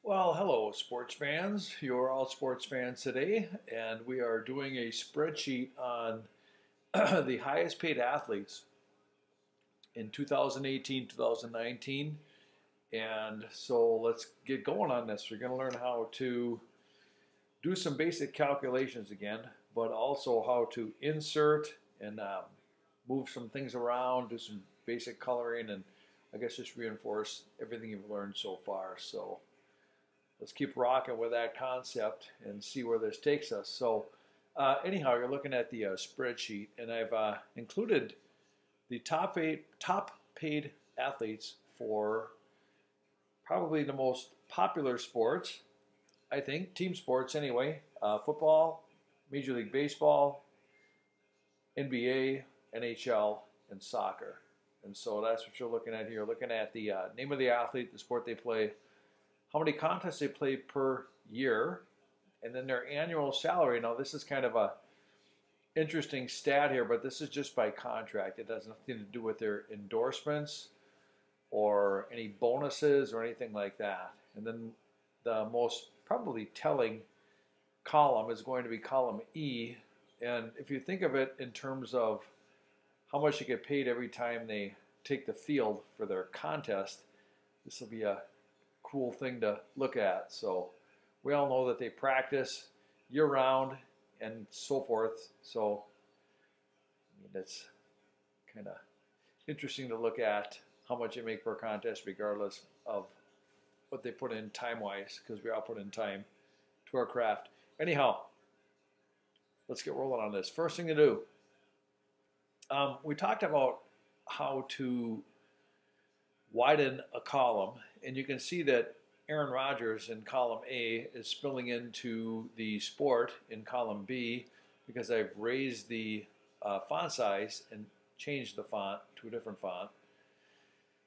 Well, hello, sports fans. You're all sports fans today, and we are doing a spreadsheet on the highest paid athletes in 2018, 2019. And so let's get going on this. We're going to learn how to do some basic calculations again, but also how to insert and move some things around, do some basic coloring, and I guess just reinforce everything you've learned so far. So let's keep rocking with that concept and see where this takes us. So anyhow, you're looking at the spreadsheet, and I've included the top paid athletes for probably the most popular sports, I think, team sports anyway, football, Major League Baseball, NBA, NHL, and soccer. And so that's what you're looking at here. You're looking at the name of the athlete, the sport they play, how many contests they play per year, and then their annual salary. Now, this is kind of a interesting stat here, but this is just by contract. It has nothing to do with their endorsements or any bonuses or anything like that. And then the most probably telling column is going to be column E. And if you think of it in terms of how much you get paid every time they take the field for their contest, this will be a cool thing to look at. So we all know that they practice year round and so forth. So I mean, it's kind of interesting to look at how much you make per contest regardless of what they put in time-wise, because we all put in time to our craft. Anyhow, let's get rolling on this. First thing to do, we talked about how to widen a column, and you can see that Aaron Rodgers in column A is spilling into the sport in column B because I've raised the font size and changed the font to a different font.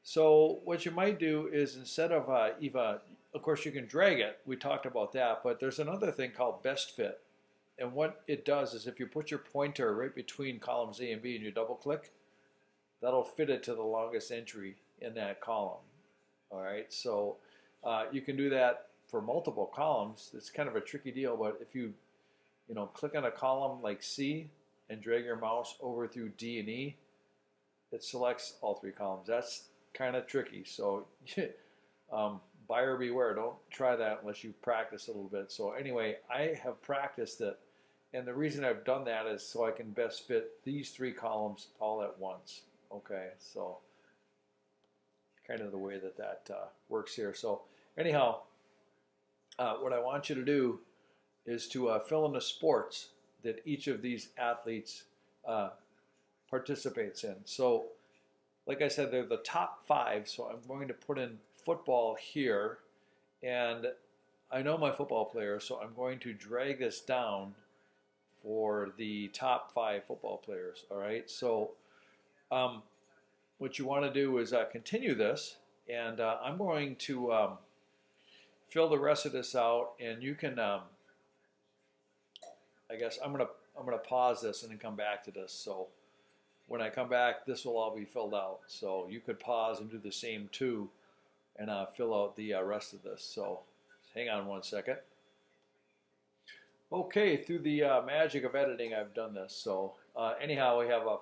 So what you might do is instead of Eva, of course you can drag it. We talked about that, but there's another thing called best fit. And what it does is if you put your pointer right between columns A and B and you double click, that'll fit it to the longest entry in that column. All right, so you can do that for multiple columns. It's kind of a tricky deal, but if you click on a column like C and drag your mouse over through D and E, it selects all three columns. That's kind of tricky. So buyer beware. Don't try that unless you practice a little bit. So anyway, I have practiced it, and the reason I've done that is so I can best fit these three columns all at once. Okay, so kind of the way that works here. So anyhow, what I want you to do is to fill in the sports that each of these athletes participates in. So like I said, they're the top 5, so I'm going to put in football here, and I know my football players, so I'm going to drag this down for the top 5 football players. All right, so what you want to do is continue this, and I'm going to fill the rest of this out, and you can I guess I'm gonna pause this and then come back to this. So when I come back, this will all be filled out. So you could pause and do the same too, and fill out the rest of this. So hang on one second. Okay, through the magic of editing, I've done this. So anyhow, we have a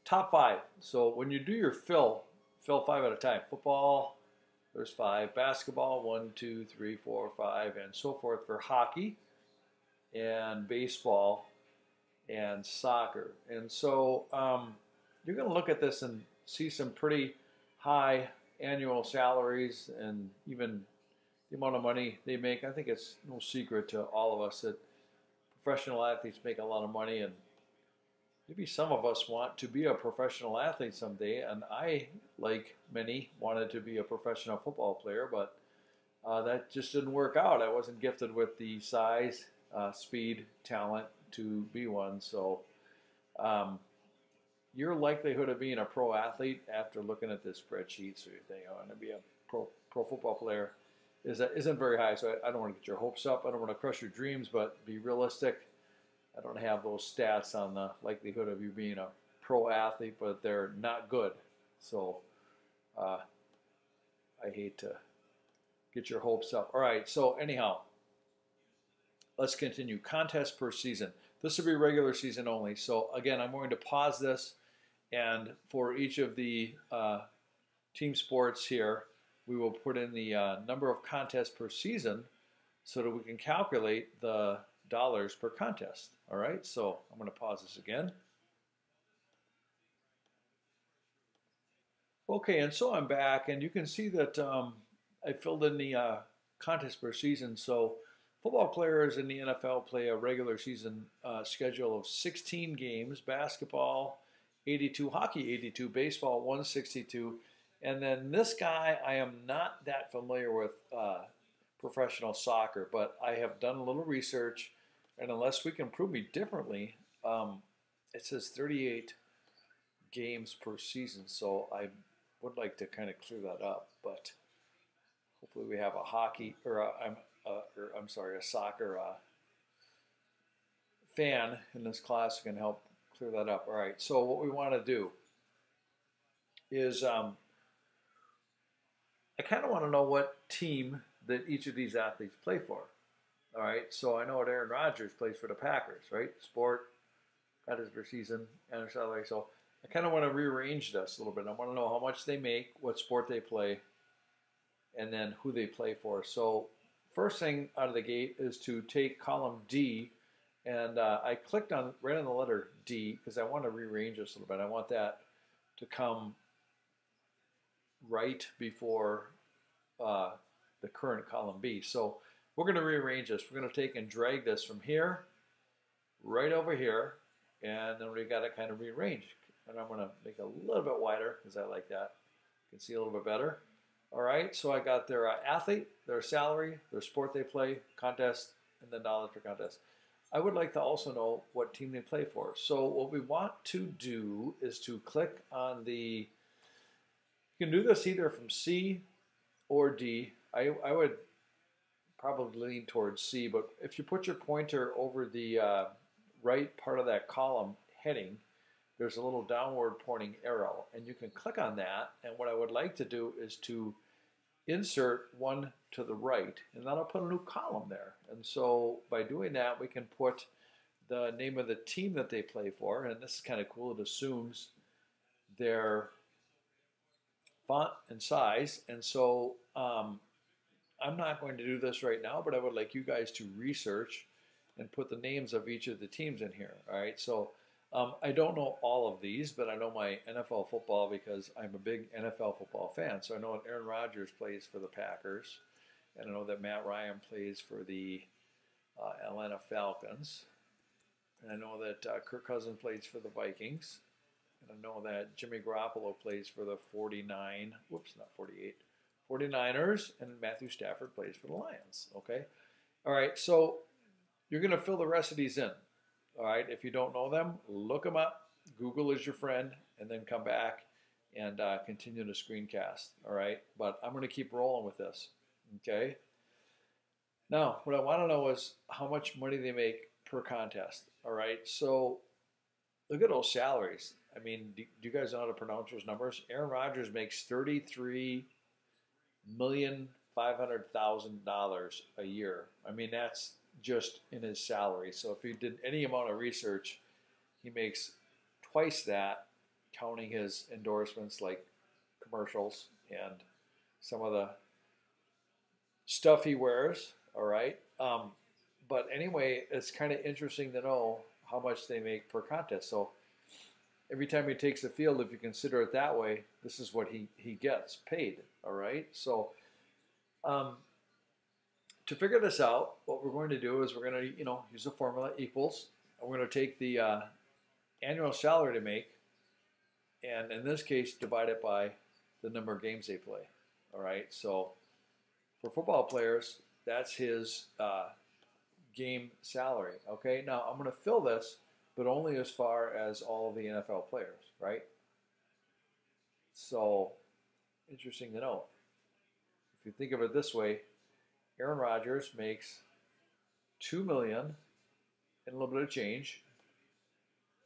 top 5. So when you do your fill 5 at a time. Football, there's 5. Basketball, 1, 2, 3, 4, 5, and so forth for hockey, and baseball, and soccer. And so you're going to look at this and see some pretty high annual salaries and even the amount of money they make. I think it's no secret to all of us that professional athletes make a lot of money, and maybe some of us want to be a professional athlete someday, and I, like many, wanted to be a professional football player, but that just didn't work out. I wasn't gifted with the size, speed, talent to be one. So your likelihood of being a pro athlete after looking at this spreadsheet, so you think, I want to be a pro football player, isn't very high. So I don't want to get your hopes up. I don't want to crush your dreams, but be realistic. I don't have those stats on the likelihood of you being a pro athlete, but they're not good. So I hate to get your hopes up. All right, so anyhow, let's continue. Contest per season. This will be regular season only. So again, I'm going to pause this, and for each of the team sports here, we will put in the number of contests per season so that we can calculate the dollars per contest. All right, so I'm going to pause this again. Okay, and so I'm back, and you can see that I filled in the contest per season. So football players in the NFL play a regular season schedule of 16 games, basketball 82, hockey 82, baseball 162, and then this guy, I am not that familiar with professional soccer, but I have done a little research, and unless we can prove me differently, it says 38 games per season, so I would like to kind of clear that up, but hopefully we have a hockey, or I'm sorry, a soccer fan in this class who can help clear that up. All right, so what we want to do is I kind of want to know what team that each of these athletes play for. All right, so I know what Aaron Rodgers plays for the Packers, right? Sport, contest per season, and salary. So I kind of want to rearrange this a little bit. I want to know how much they make, what sport they play, and then who they play for. So first thing out of the gate is to take column D, and I clicked on right on the letter D because I want to rearrange this a little bit. I want that to come right before the current column B. So we're going to rearrange this. We're going to take and drag this from here right over here, and then we got to kind of rearrange. And I'm going to make it a little bit wider because I like that. You can see a little bit better. All right, so I got their athlete, their salary, their sport they play, contest, and then dollars per contest. I would like to also know what team they play for. So what we want to do is to click on the, you can do this either from C or D. I would probably lean towards C, but if you put your pointer over the right part of that column heading, there's a little downward pointing arrow, and you can click on that. And what I would like to do is to insert one to the right, and that'll put a new column there. And so by doing that, we can put the name of the team that they play for, and this is kind of cool. It assumes their font and size, and so I'm not going to do this right now, but I would like you guys to research and put the names of each of the teams in here. All right, so I don't know all of these, but I know my NFL football because I'm a big NFL football fan. So I know that Aaron Rodgers plays for the Packers, and I know that Matt Ryan plays for the Atlanta Falcons, and I know that Kirk Cousins plays for the Vikings, and I know that Jimmy Garoppolo plays for the 49ers, and Matthew Stafford plays for the Lions. Okay, all right, so you're going to fill the rest of these in. All right, if you don't know them, look them up. Google is your friend, and then come back and continue the screencast. All right, but I'm going to keep rolling with this. Okay. Now, what I want to know is how much money they make per contest. All right, so look at those salaries. I mean, do you guys know how to pronounce those numbers? Aaron Rodgers makes $33,500,000 a year. I mean, that's just in his salary. So if he did any amount of research, he makes twice that, counting his endorsements like commercials and some of the stuff he wears. All right. But anyway, it's kind of interesting to know how much they make per contest. So every time he takes the field, if you consider it that way, this is what he gets paid. All right. So to figure this out, what we're going to do is we're going to, use the formula equals, and we're going to take the annual salary to make, and in this case, divide it by the number of games they play. All right, so for football players, that's his game salary. Okay, now I'm going to fill this, but only as far as all of the NFL players, right? So, interesting to note. If you think of it this way, Aaron Rodgers makes $2 million and a little bit of change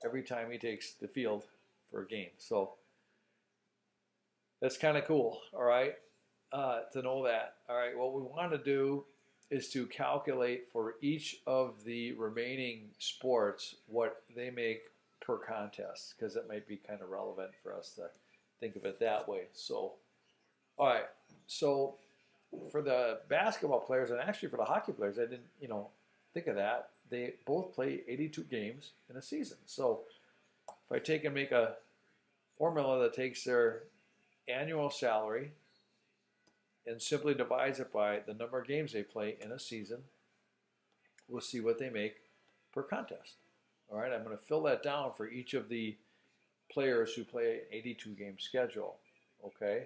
every time he takes the field for a game. So that's kind of cool. All right. to know that. All right, what we want to do is to calculate for each of the remaining sports what they make per contest, because it might be kind of relevant for us to think of it that way. So, all right, so for the basketball players and actually for the hockey players, I didn't, think of that. They both play 82 games in a season. So if I take and make a formula that takes their annual salary and simply divides it by the number of games they play in a season, we'll see what they make per contest. All right, I'm going to fill that down for each of the players who play an 82-game schedule. Okay,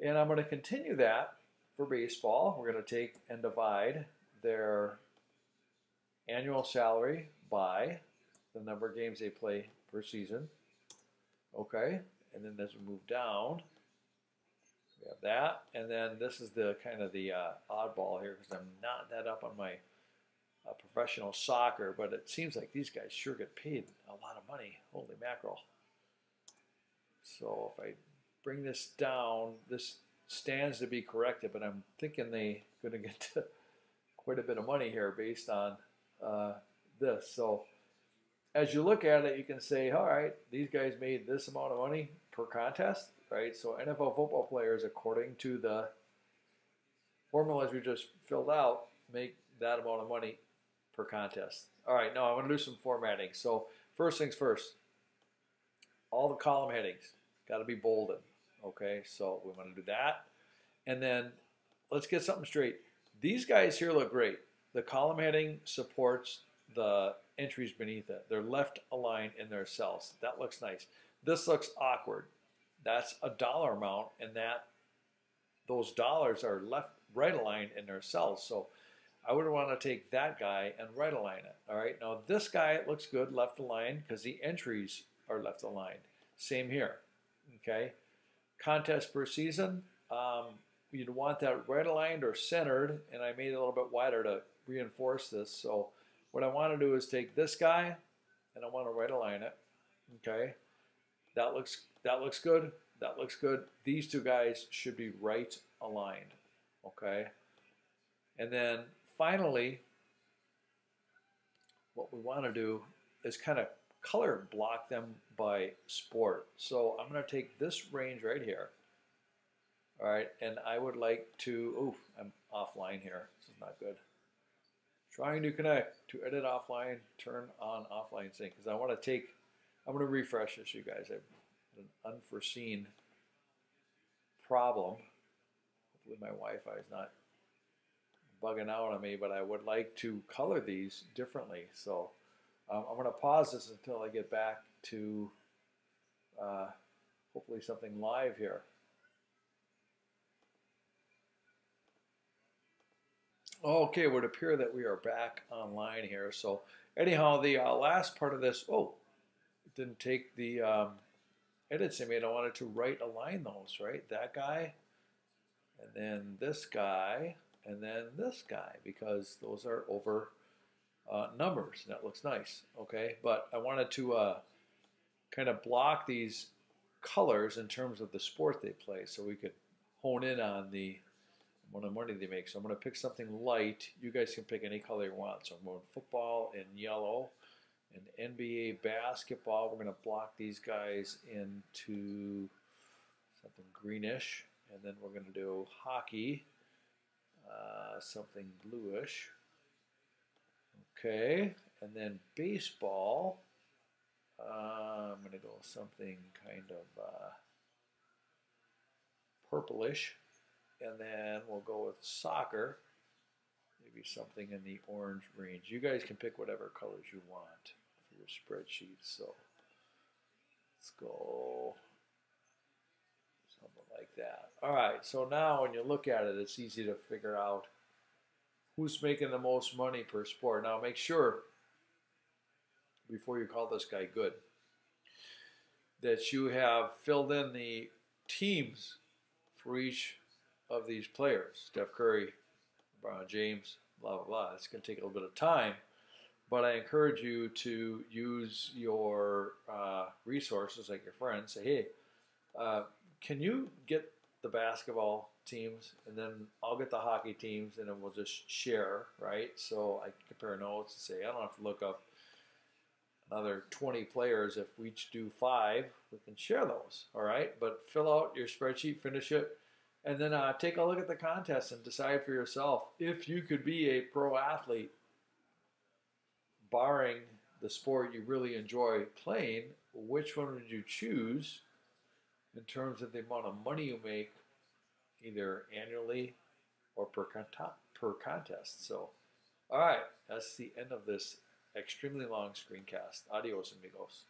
and I'm going to continue that for baseball. We're going to take and divide their annual salary by the number of games they play per season. Okay, and then as we move down, we have that, and then this is the kind of the oddball here because I'm not that up on my professional soccer, but it seems like these guys sure get paid a lot of money. Holy mackerel. So if I bring this down, this stands to be corrected, but I'm thinking they're going to get quite a bit of money here based on this. So as you look at it, you can say, all right, these guys made this amount of money per contest, right? So NFL football players, according to the formulas we just filled out, make that amount of money per contest. All right, now I'm going to do some formatting. So first things first, all the column headings got to be bolded. Okay, so we want to do that. And then let's get something straight. These guys here look great. The column heading supports the entries beneath it. They're left aligned in their cells. That looks nice. This looks awkward. That's a dollar amount, and those dollars are right aligned in their cells. So I would want to take that guy and right align it. All right. Now this guy, it looks good left aligned because the entries are left aligned. Same here. Okay. Contest per season. You'd want that right aligned or centered, and I made it a little bit wider to reinforce this. So what I want to do is take this guy and I want to right align it. Okay. That looks good. That looks good. These two guys should be right aligned. Okay. And then finally, what we want to do is kind of color block them by sport. So I'm going to take this range right here. All right, and I would like to, I'm offline here. This is not good. Trying to connect to edit offline, turn on offline sync, because I want to I'm going to refresh this, you guys. I have an unforeseen problem. Hopefully my Wi-Fi is not bugging out on me, but I would like to color these differently. So I'm going to pause this until I get back to hopefully something live here. Okay, it would appear that we are back online here. So anyhow, the last part of this, it didn't take the edits I made. I wanted to right align those, right? That guy, and then this guy, and then this guy, because those are over numbers. That looks nice, okay? But I wanted to kind of block these colors in terms of the sport they play so we could hone in on the amount of money they make. So I'm going to pick something light. You guys can pick any color you want. So I'm going football in yellow, and NBA basketball. We're going to block these guys into something greenish, and then we're going to do hockey, something bluish. Okay, and then baseball. I'm going to go something kind of purplish. And then we'll go with soccer, maybe something in the orange range. You guys can pick whatever colors you want for your spreadsheet. So let's go something like that. All right, so now when you look at it, it's easy to figure out who's making the most money per sport. Now make sure, before you call this guy good, that you have filled in the teams for each of these players. Steph Curry, LeBron James, blah, blah, blah. It's going to take a little bit of time, but I encourage you to use your resources like your friends. Say, hey, can you get the basketball teams, and then I'll get the hockey teams, and then we'll just share, right? So I can compare notes and say, I don't have to look up another 20 players. If we each do 5, we can share those, all right? But fill out your spreadsheet, finish it, and then take a look at the contest and decide for yourself if you could be a pro athlete, barring the sport you really enjoy playing, which one would you choose in terms of the amount of money you make, either annually or per contest. So, all right, that's the end of this extremely long screencast. Adios, amigos.